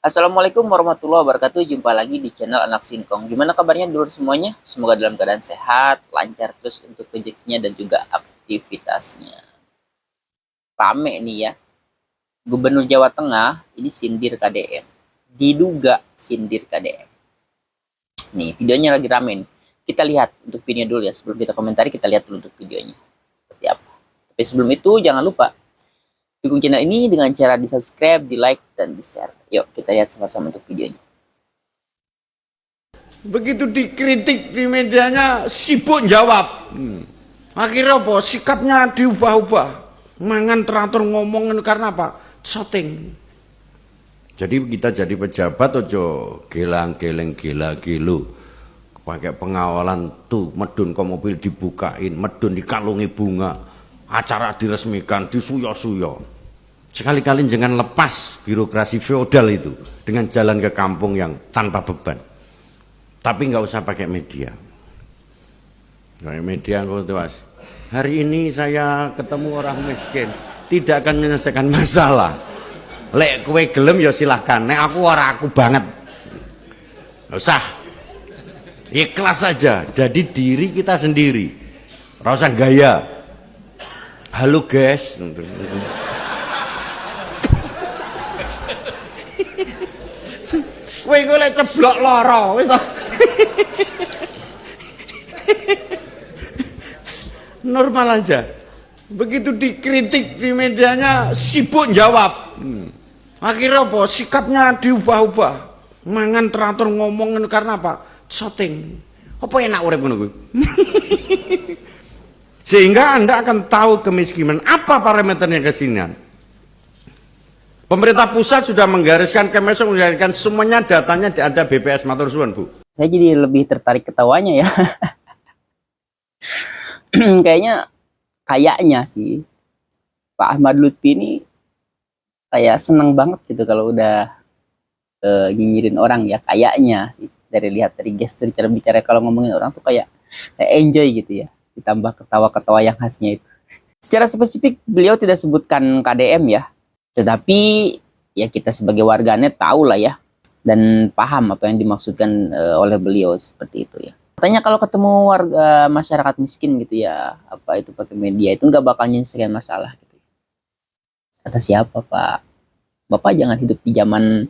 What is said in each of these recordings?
Assalamualaikum warahmatullahi wabarakatuh. Jumpa lagi di channel Anak Singkong. Gimana kabarnya dulur semuanya? Semoga dalam keadaan sehat, lancar terus untuk rezekinya dan juga aktivitasnya. Rame nih ya. Gubernur Jawa Tengah ini sindir KDM. Diduga sindir KDM. Nih, videonya lagi rame nih. Kita lihat untuk videonya dulu ya. Sebelum kita komentari, kita lihat dulu untuk videonya. Seperti apa. Tapi sebelum itu, jangan lupa dukung channel ini dengan cara di-subscribe, di-like, dan di-share. Yuk, kita lihat sama-sama untuk videonya. Begitu dikritik di medianya, sibuk jawab. Akhirnya apa? Sikapnya diubah-ubah. Mangan teratur ngomongin karena apa? Shooting. Jadi kita jadi pejabat ojo gelang-geleng gila-gilu. Pakai pengawalan tuh, medun ke mobil dibukain, medun dikalungi bunga. Acara diresmikan, disuyo-suyo. Sekali-kali jangan lepas birokrasi feodal itu dengan jalan ke kampung yang tanpa beban. Tapi nggak usah pakai media. Kayak media mas. Hari ini saya ketemu orang miskin, tidak akan menyelesaikan masalah. Lek kue gelem ya silahkan. Nek aku aku banget. Nggak usah. Ikhlas saja. Jadi diri kita sendiri. Rasa gaya. Halo guys. Kowe golek ceblok loro wis. Normal aja. Begitu dikritik di medianya sibuk jawab. Akhirnya apa? Sikapnya diubah-ubah. Mangan teratur ngomongin karena apa? Shooting. Apa enak urip ngono kuwi? Sehingga Anda akan tahu kemiskinan. Apa parameternya kesinian? Pemerintah pusat sudah menggariskan, Kemensos menggariskan semuanya datanya ada BPS. Matur suwun, Bu. Saya jadi lebih tertarik ketawanya ya. Kayaknya sih Pak Ahmad Lutfi ini kayak seneng banget gitu kalau udah nyinyirin orang ya, kayaknya sih dari gestur cara bicara kalau ngomongin orang tuh kayak enjoy gitu ya, ditambah ketawa-ketawa yang khasnya itu. Secara spesifik beliau tidak sebutkan KDM ya, tetapi ya kita sebagai warganet tahu lah ya dan paham apa yang dimaksudkan oleh beliau seperti itu ya. Katanya kalau ketemu warga masyarakat miskin gitu ya, apa itu pakai media itu nggak bakal nyelesaikan masalah gitu. Kata siapa Pak? Bapak jangan hidup di zaman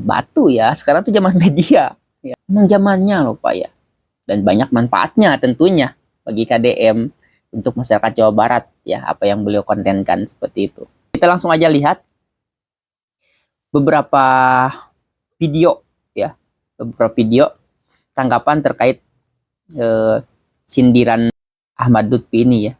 batu ya. Sekarang tuh zaman media. Ya. Emang zamannya loh Pak ya. Dan banyak manfaatnya tentunya bagi KDM untuk masyarakat Jawa Barat ya, apa yang beliau kontenkan seperti itu. Kita langsung aja lihat beberapa video ya, beberapa video tanggapan terkait sindiran Ahmad Lutfi ini ya,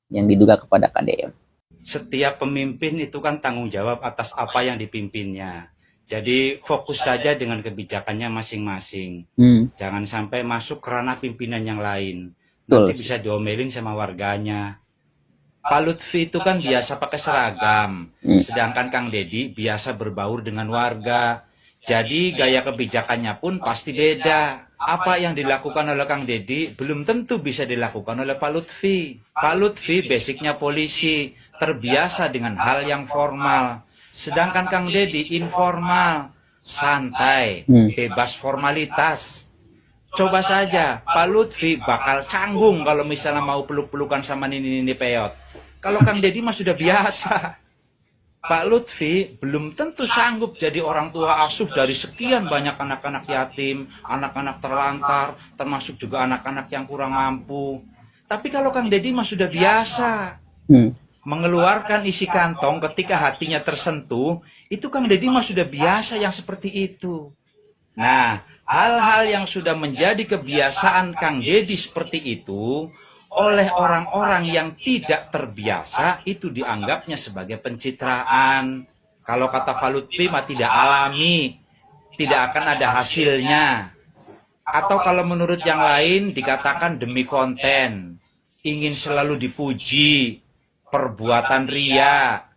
yang diduga kepada KDM. Setiap pemimpin itu kan tanggung jawab atas apa yang dipimpinnya. Jadi fokus saja dengan kebijakannya masing-masing. Jangan sampai masuk ke ranah pimpinan yang lain. Nanti bisa diomelin sama warganya. Pak Lutfi itu kan biasa pakai seragam, sedangkan Kang Deddy biasa berbaur dengan warga. Jadi gaya kebijakannya pun pasti beda. Apa yang dilakukan oleh Kang Deddy belum tentu bisa dilakukan oleh Pak Lutfi. Pak Lutfi basicnya polisi, terbiasa dengan hal yang formal. Sedangkan Kang Deddy informal, santai, bebas formalitas. Coba saja, Pak Lutfi bakal canggung kalau misalnya mau peluk-pelukan sama Nini Peyot. Kalau Kang Deddy mah sudah biasa. Pak Lutfi belum tentu sanggup jadi orang tua asuh dari sekian banyak anak-anak yatim, anak-anak terlantar, termasuk juga anak-anak yang kurang mampu. Tapi kalau Kang Deddy mah sudah biasa. Mengeluarkan isi kantong ketika hatinya tersentuh, itu Kang Deddy mah sudah biasa yang seperti itu. Nah, hal-hal yang sudah menjadi kebiasaan Kang Deddy seperti itu, oleh orang-orang yang tidak terbiasa itu dianggapnya sebagai pencitraan. Kalau kata Pak Lutfi mah tidak alami, tidak akan ada hasilnya. Atau kalau menurut yang lain dikatakan demi konten, ingin selalu dipuji, perbuatan ria.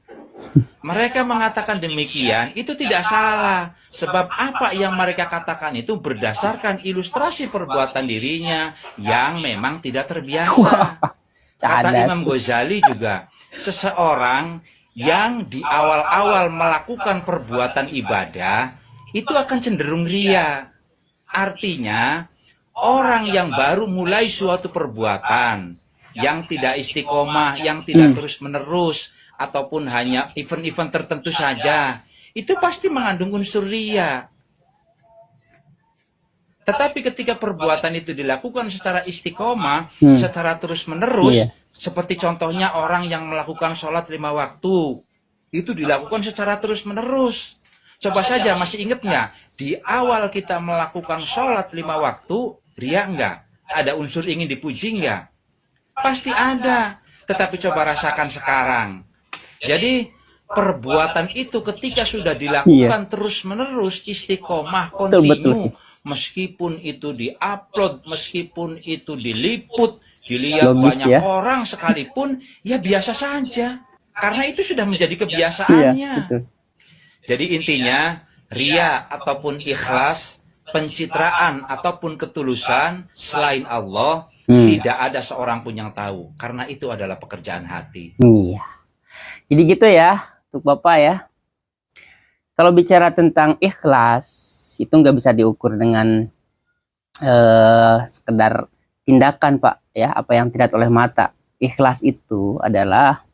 Mereka mengatakan demikian, itu tidak salah. Sebab apa yang mereka katakan itu berdasarkan ilustrasi perbuatan dirinya yang memang tidak terbiasa. Kata Imam Ghazali juga, seseorang yang di awal-awal melakukan perbuatan ibadah itu akan cenderung ria. Artinya, orang yang baru mulai suatu perbuatan, yang tidak istiqomah, yang tidak terus-menerus, ataupun hanya event-event tertentu saja, itu pasti mengandung unsur ria. Tetapi ketika perbuatan itu dilakukan secara istiqomah, secara terus-menerus, seperti contohnya orang yang melakukan sholat 5 waktu, itu dilakukan secara terus-menerus. Coba saja, masih ingat nggak? Di awal kita melakukan sholat 5 waktu, ria nggak? Ada unsur ingin dipuji nggak? Pasti ada. Tetapi coba rasakan sekarang. Jadi, perbuatan itu ketika sudah dilakukan terus-menerus, istiqomah, kontinu, meskipun itu diupload, meskipun itu diliput, dilihat banyak orang sekalipun, ya biasa saja. Karena itu sudah menjadi kebiasaannya. Jadi intinya, ria ataupun ikhlas, pencitraan ataupun ketulusan selain Allah, tidak ada seorang pun yang tahu. Karena itu adalah pekerjaan hati. Iya. Jadi gitu ya, untuk Bapak ya. Kalau bicara tentang ikhlas, itu nggak bisa diukur dengan sekedar tindakan, Pak. Ya, apa yang dilihat oleh mata. Ikhlas itu adalah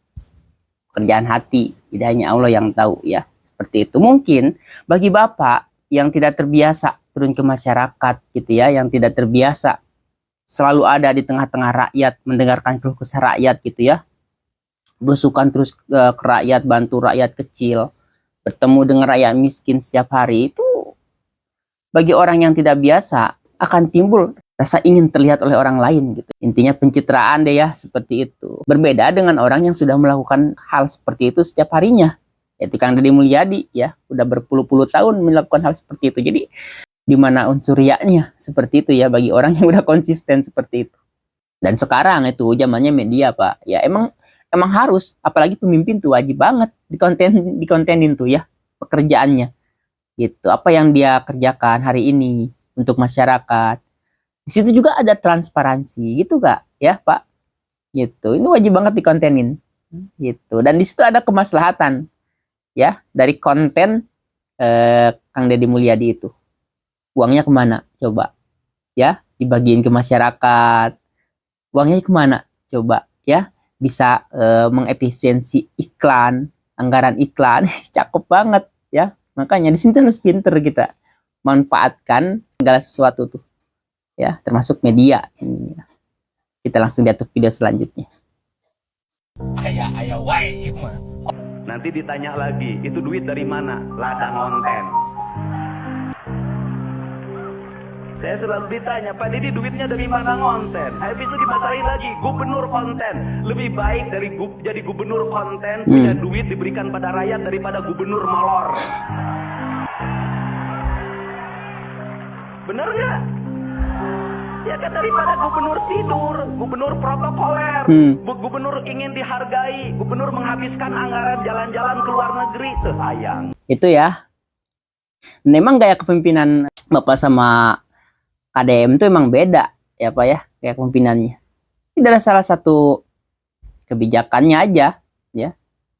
pekerjaan hati. Tidak hanya Allah yang tahu ya. Seperti itu. Mungkin bagi Bapak yang tidak terbiasa turun ke masyarakat gitu ya, yang tidak terbiasa selalu ada di tengah-tengah rakyat, mendengarkan keluh kesah rakyat gitu ya, berusukan terus ke rakyat, bantu rakyat kecil, bertemu dengan rakyat miskin setiap hari, itu bagi orang yang tidak biasa akan timbul rasa ingin terlihat oleh orang lain gitu. Intinya pencitraan deh ya, seperti itu. Berbeda dengan orang yang sudah melakukan hal seperti itu setiap harinya. Yaitu Kang Deddy Mulyadi ya, udah berpuluh-puluh tahun melakukan hal seperti itu. Jadi di mana unsur riaknya seperti itu ya bagi orang yang udah konsisten seperti itu. Dan sekarang itu zamannya media, Pak. Ya emang harus, apalagi pemimpin tuh wajib banget dikontenin tuh ya pekerjaannya. Gitu. Apa yang dia kerjakan hari ini untuk masyarakat. Di situ juga ada transparansi gitu Kak, ya Pak. Gitu. Ini wajib banget dikontenin. Gitu. Dan di situ ada kemaslahatan ya dari konten Kang Deddy Mulyadi itu. Uangnya kemana? Coba. Ya, dibagiin ke masyarakat. Uangnya kemana? Coba. Ya, bisa mengefisiensi iklan, anggaran iklan. Cakep banget. Ya, makanya di sini harus pinter kita. Manfaatkan segala sesuatu tuh. Ya, termasuk media. Ini. Kita langsung lihat video selanjutnya. Ayah wae mah. Nanti ditanya lagi, itu duit dari mana? Ladang konten. Saya selalu ditanya, Pak Deddy duitnya dari mana konten? Habis itu dimarahin lagi, gubernur konten. Lebih baik dari jadi gubernur konten, punya duit diberikan pada rakyat daripada gubernur molor. Bener nggak? Ya kan daripada gubernur tidur, gubernur protokoler, gubernur ingin dihargai, gubernur menghabiskan anggaran jalan-jalan ke luar negeri, sayang. Itu ya. Memang gaya kepemimpinan Bapak sama KDM itu emang beda ya Pak ya, gaya kepemimpinannya. Ini adalah salah satu kebijakannya aja ya.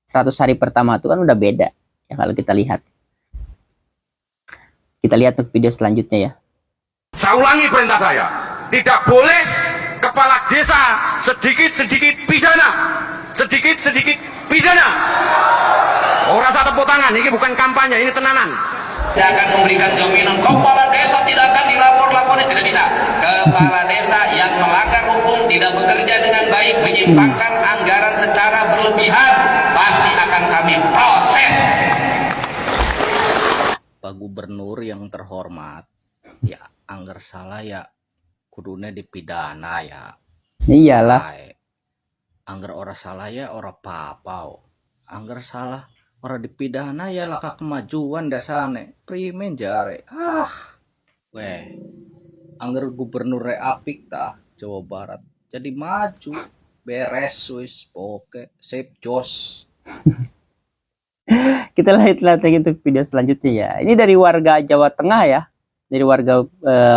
100 hari pertama itu kan udah beda ya kalau kita lihat. Kita lihat untuk video selanjutnya ya. Saya ulangi perintah saya, tidak boleh kepala desa sedikit-sedikit pidana, sedikit-sedikit pidana. Oh rasa tepuk tangan, ini bukan kampanye, ini tenanan. Tidak akan memberikan jaminan kepala desa tidak akan dilapor-laporin, tidak bisa. Kepala desa yang melanggar hukum, tidak bekerja dengan baik, menyimpangkan anggaran secara berlebihan, pasti akan kami proses. Pak Gubernur yang terhormat, ya anggar salah ya kudune dipidana ya. Iyalah. Anggar ora salah ya ora apa-apa. Anggar salah ora dipidana ya laka kemajuan dasane. Primen jare. Weh. Anggar gubernur apik tah Jawa Barat. Jadi maju. Beres wis poke sip jos. Kita lihat lagi untuk video selanjutnya ya. Ini dari warga Jawa Tengah ya. Dari warga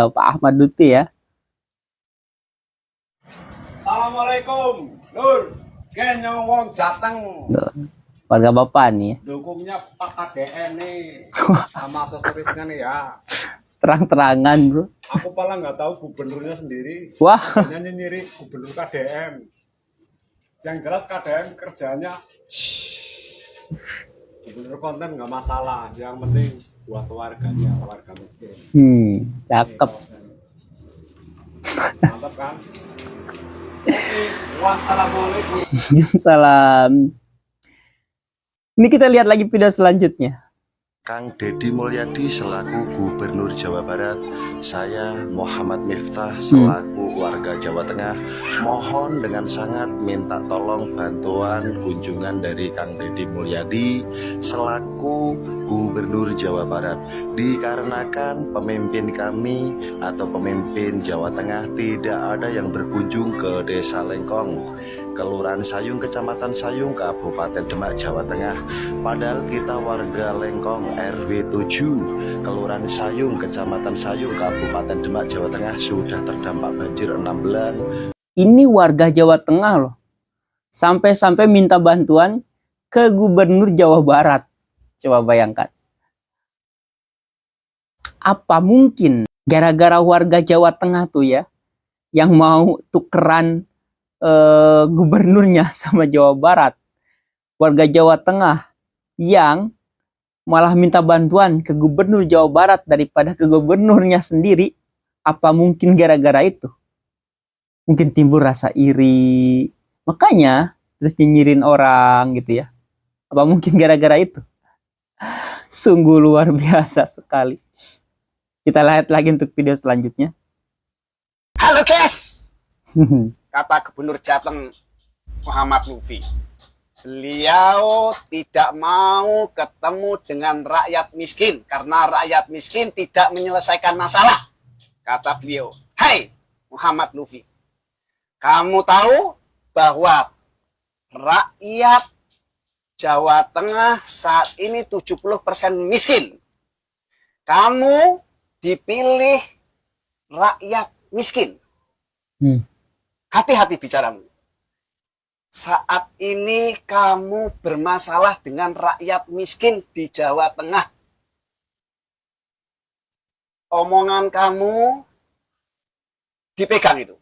Pak Ahmad Lutfi ya. Assalamualaikum, Nur. Kenyong wong Jateng. Warga Bapak nih ya. Dukungnya Pak KDM nih sama seserisnya nih ya. Terang-terangan bro. Aku malah nggak tahu gubernurnya sendiri. Wah. Hanya nyinyirin gubernur KDM. Yang jelas KDM kerjanya gubernur konten nggak masalah. Yang penting buat warganya, warga miskin. Cakep. Mantap kan? Wassalamualaikum. Salam. Ini kita lihat lagi video selanjutnya. Kang Deddy Mulyadi selaku Gubernur Jawa Barat, saya Muhammad Miftah selaku warga Jawa Tengah mohon dengan sangat minta tolong bantuan kunjungan dari Kang Deddy Mulyadi selaku Gubernur Jawa Barat, dikarenakan pemimpin kami atau pemimpin Jawa Tengah tidak ada yang berkunjung ke Desa Lengkong, Kelurahan Sayung, Kecamatan Sayung, Kabupaten Demak, Jawa Tengah. Padahal kita warga Lengkong RW 7, Kelurahan Sayung, Kecamatan Sayung, Kabupaten Demak, Jawa Tengah sudah terdampak banjir 6 bulan. Ini warga Jawa Tengah loh. Sampai-sampai minta bantuan ke Gubernur Jawa Barat. Coba bayangkan. Apa mungkin gara-gara warga Jawa Tengah tuh ya, yang mau tukeran gubernurnya sama Jawa Barat, warga Jawa Tengah yang malah minta bantuan ke Gubernur Jawa Barat daripada ke gubernurnya sendiri, apa mungkin gara-gara itu? Mungkin timbul rasa iri, makanya terus nyinyirin orang gitu ya. Apa mungkin gara-gara itu? Sungguh luar biasa sekali. Kita lihat lagi untuk video selanjutnya. Halo guys, kata Gubernur Jateng Muhammad Lutfi, beliau tidak mau ketemu dengan rakyat miskin karena rakyat miskin tidak menyelesaikan masalah. Kata beliau, hai Muhammad Lutfi, kamu tahu bahwa rakyat Jawa Tengah saat ini 70% miskin. Kamu dipilih rakyat miskin. Hati-hati bicaramu. Saat ini kamu bermasalah dengan rakyat miskin di Jawa Tengah. Omongan kamu dipegang itu.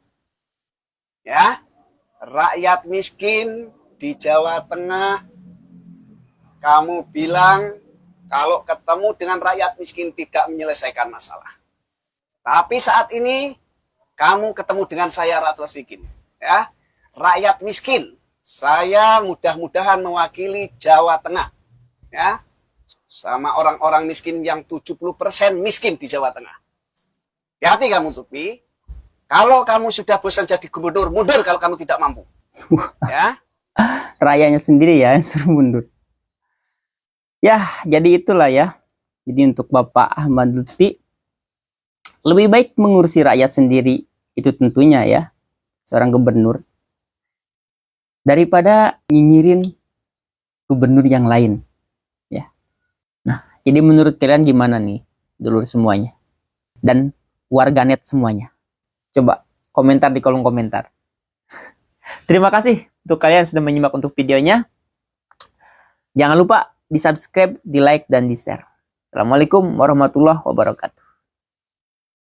Ya, rakyat miskin di Jawa Tengah, kamu bilang kalau ketemu dengan rakyat miskin tidak menyelesaikan masalah. Tapi saat ini kamu ketemu dengan saya Ratu Asfikin, ya, rakyat miskin. Saya mudah-mudahan mewakili Jawa Tengah, ya, sama orang-orang miskin yang 70% miskin di Jawa Tengah. Hati kamu Tupi, kalau kamu sudah bosan jadi gubernur, mundur kalau kamu tidak mampu, ya. Rakyatnya sendiri ya yang suruh mundur. Ya, jadi itulah ya. Jadi untuk Bapak Ahmad Lutfi, lebih baik mengurusi rakyat sendiri, itu tentunya ya, seorang gubernur, daripada nyinyirin gubernur yang lain. Ya. Nah, jadi menurut kalian gimana nih, dulur semuanya? Dan warganet semuanya? Coba komentar di kolom komentar. Terima kasih untuk kalian sudah menyimak untuk videonya. Jangan lupa di subscribe, di like, dan di share. Assalamualaikum warahmatullahi wabarakatuh.